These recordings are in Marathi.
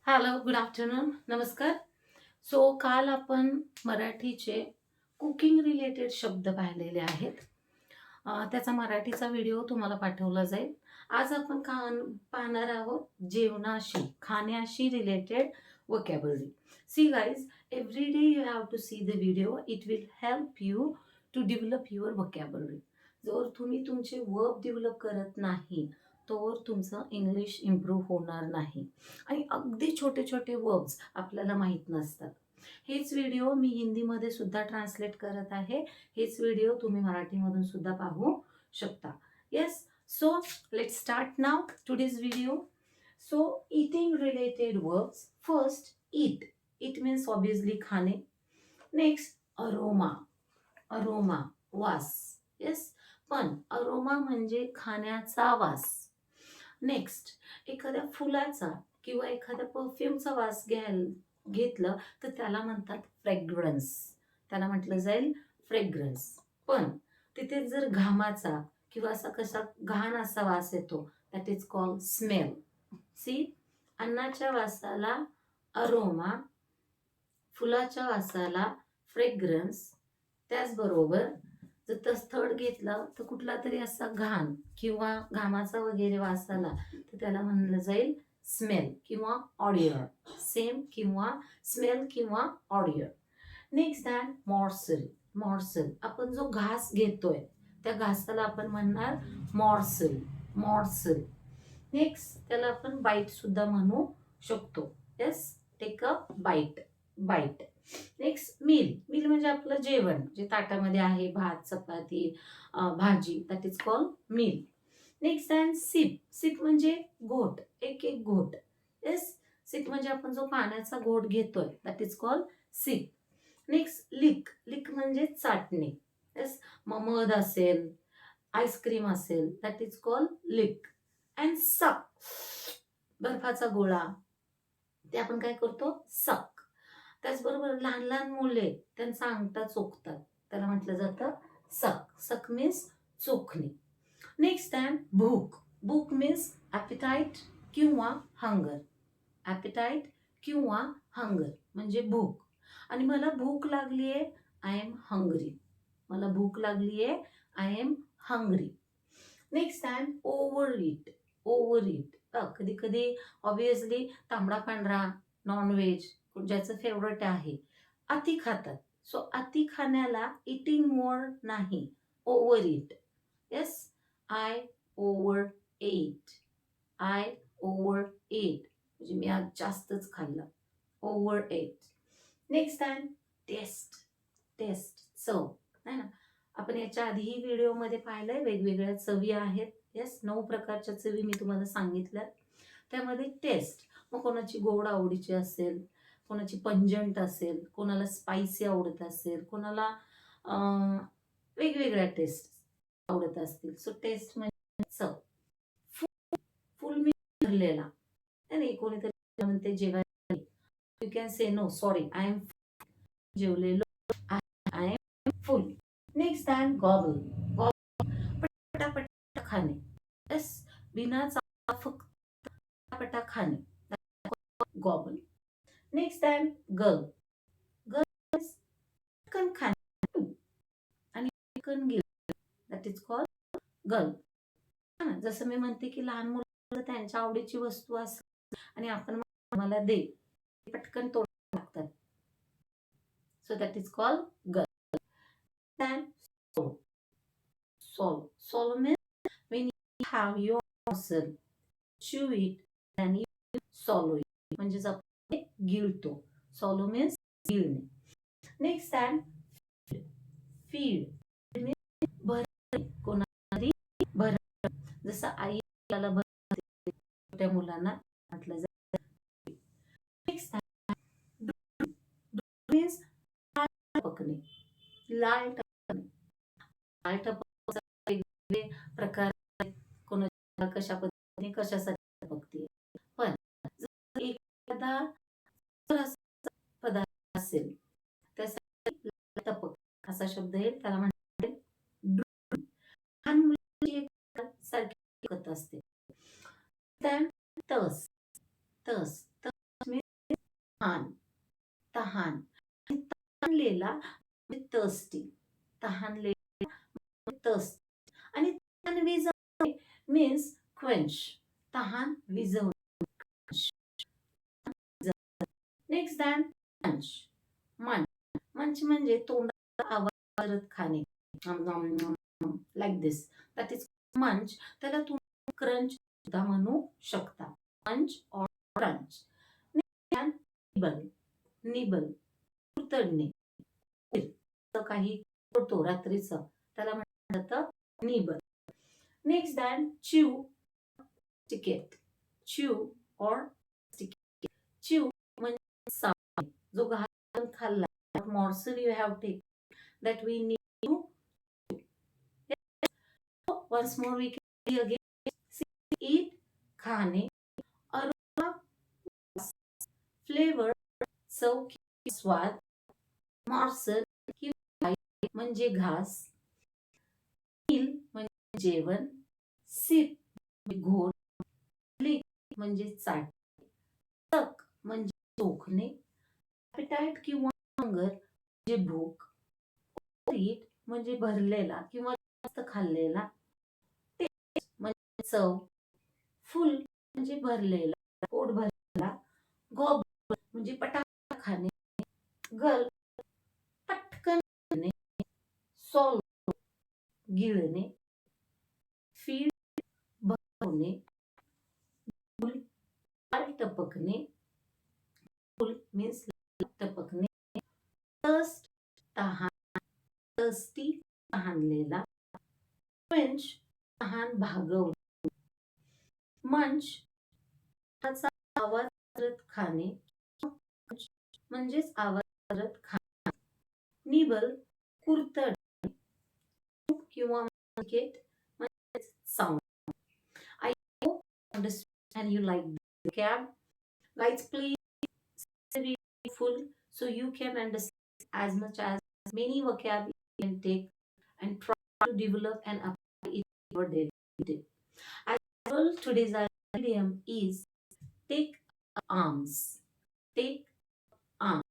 हॅलो, गुड आफ्टरनून, नमस्कार. सो काल आपण मराठीचे कुकिंग रिलेटेड शब्द पाहिलेले आहेत. त्याचा मराठीचा व्हिडिओ तुम्हाला पाठवला जाईल. आज आपण पाहणार आहोत जेवणाशी, खाण्याशी related vocabulary. See guys, every day you have to see the video. It will help you to develop your vocabulary. जर तुम्ही तुमचे वर्ब डेव्हलप करत नाही तोवर तुमचं इंग्लिश इम्प्रूव्ह होणार नाही. आणि अगदी छोटे छोटे वर्ब्स आपल्याला माहीत नसतात. हेच व्हिडिओ मी हिंदीमध्ये सुद्धा ट्रान्सलेट करत आहे. हेच व्हिडिओ तुम्ही मराठीमधून सुद्धा पाहू शकता. Yes, so let's start now today's video. So eating related verbs. First, eat. Eat means obviously खाणे. Next, aroma. अरोमा, वास. येस, पण अरोमा म्हणजे खाण्याचा वास. नेक्स्ट, एखाद्या फुलाचा किंवा एखाद्या परफ्यूमचा वास घेतलं तर त्याला म्हणतात फ्रेग्रन्स. त्याला म्हटलं जाईल फ्रेग्रन्स. पण तिथे जर घामाचा किंवा असा कसा घाण असा वास येतो, that is called smell. See, अन्नाच्या वासाला अरोमा, फुलाच्या वासाला फ्रेग्रन्स. त्याचबरोबर जर थर्ड घेतलं तर कुठला तरी असा घाण किंवा घामाचा वगैरे वास आला तर त्याला म्हणलं जाईल स्मेल किंवा ऑडियर. सेम किंवा स्मेल किंवा odour. Next then morsel. Morsel, आपण जो घास घेतोय त्या घासाला आपण म्हणणार मॉर्सल. मॉर्सल. नेक्स्ट, त्याला आपण बाईट सुद्धा म्हणू शकतो. Yes, take a bite. Bite. Next, meal. Meal म्हणजे आपलं जेवण जे ताटामध्ये आहे, भात, चपाती, भाजी, that is called meal. Next and sip. Sip म्हणजे घोट, एक एक घोट. येस, सिप म्हणजे आपण जो पाण्याचा घोट घेतोय that is called sip. Next, lick. Lick म्हणजे चाटणे. येस, मध असेल, आईस्क्रीम असेल, that is called lick. And suck. बर्फाचा गोळा, ते आपण काय करतो, सक. त्याचबरोबर लहान लहान मुले त्यांचा अंगठा चोखतात, त्याला म्हटलं जातं सक. सक मीन्स चोखणे. नेक्स्ट टाइम भूक. भूक मीन्स ॲपिटाईट किंवा हंगर. ॲपिटाईट किंवा हंगर म्हणजे भूक. आणि मला भूक लागली आहे, आय एम हंग्री. मला भूक लागली आहे, I am hungry. Next time over it. Over it. कधी कधी ऑब्विसली तांबडा पांढरा नॉनव्हेज ज्याचं फेवरेट आहे अति खातात. सो अति खाण्याला इटिंग मोर नाही, overeat. Yes, I overate. I overate म्हणजे मी आज जास्तच खाल्लं, overate. Next time taste. Taste, चव. आहे ना, आपण याच्या आधीही व्हिडिओमध्ये पाहिलंय, वेगवेगळ्या चवी आहेत. येस, 9 प्रकारच्या चवी मी तुम्हाला सांगितल्या. त्यामध्ये टेस्ट, मग कोणाची गोड आवडीची असेल, कोणाची पंजंट असेल, कोणाला स्पायसी आवडत असेल, कोणाला वेगवेगळ्या टेस्ट आवडत असतील. सो टेस्ट म्हणजे चव. फुल मी भरलेला. नाही, कोणीतरी म्हणते जेवायला, you can say no, sorry, I am जेवलेलो, I am full. Next time gobble. Gobble, पटापट खाणे. यस, बिना फक्त पटा खाणे, gobble. Next time grill. Grill chicken खाणे आणि chicken grill, that is called grill. जसं मी म्हणते की लहान मुलं त्यांच्या आवडीची वस्तू असते आणि आपण मला दे, पटकन तोंडात टाकतात. So that is called girl. Then solve. Solve means when you have your muscle, chew it, then you swallow it. म्हणजेच आपण गिळतो. Swallow means गिळणे. Next time feed. भरणे, कोणाला भरणे. जसं आईला भरते, छोट्या मुलांना म्हटलं जातं. नेक्स्ट टाइम मीन्स टपकणे. लाल टपकणे. लाल टपकण्याचे वेगवेगळे प्रकार आहेत. कोणाला कशा पद्धतीने कशासाठी टपकते. पण जर एखादा पदार्थ असेल त्यासाठी टपक असा शब्द आहे, त्याला म्हणतात ड्रूल. लहान मुलाची सारखी टपकत असते. तस. तस. तस तहान, तहान. आणि तहानलेला म्हणजे thirsty. तहानलेला म्हणजे thirsty. आणि तहान विझवणे means quench. तहान विझवणे. नेक्स्ट दॅन मंच. मंच. मंच म्हणजे तोंडाला आवाज करत खाणे. Like this. दॅट इज मंच. त्याला तुम्ही क्रंच सुद्धा म्हणू शकता. मंच और क्रंच. निबल. निबल. कुरतडणे. काही करतो रात्रीचं त्याला म्हटलं जातं निबल. नेक्स्ट दॅन च्यू. टिकेट. च्यू और टिकेट. च्यू म्हणजे साप. जो घासून खाल्ला. Morsel you have taken that we need to once more we can see again. See, eat खाणे. aroma flavor चव स्वाद. morsel म्हणजे घास. meal म्हणजे जेवण. sip म्हणजे घोट. lick म्हणजे चाट. suck म्हणजे चोखणे. appetite किंवा hunger म्हणजे भूक. eat म्हणजे भरलेला किंवा जास्त खाल्लेला. टेस्ट म्हणजे चव. फुल म्हणजे भरलेला, पोट भरलेला. गॉब म्हणजे पटापट खाणे. गल पटकन खाणे. सॉल्व गिळणे. फीड भरवणे. फुल लाल टपकणे. फुल मीन्स टपकणे. थर्स्ट तहान. थर्स्टी तहानलेला. क्वेंच तहान भागवणे. मंच आवाज करत खाणे. म्हणजेच आवाज करत खाणे. निबल कुरतड किंवा sound. I hope you understand and you like the vocab. Guys, please be full so you can understand as much as many vocab you can take and try to develop and apply it in your daily life. As well, today's idiom is take arms. Take arms.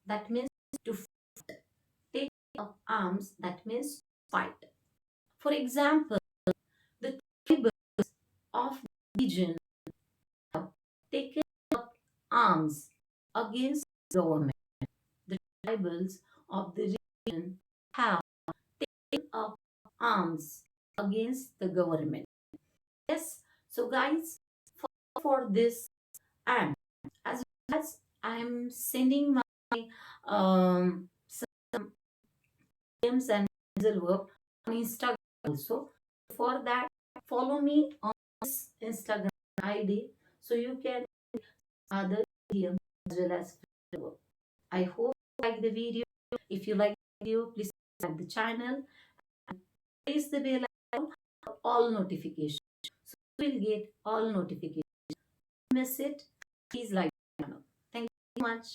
That means to fight. Take up arms. That means fight. For example, the tribals of the region have taken up arms against government. The tribals of the region have taken up arms against the government. Yes, so guys, for this, and as well as I am sending my some games and verb on Instagram also. For that, follow me on this Instagram ID so you can other idioms as well as verb. I hope you like the video. If you like the video, please subscribe the channel and press the bell icon for all notifications. So you will get all notifications. Miss it, please like the channel. Thank you so much.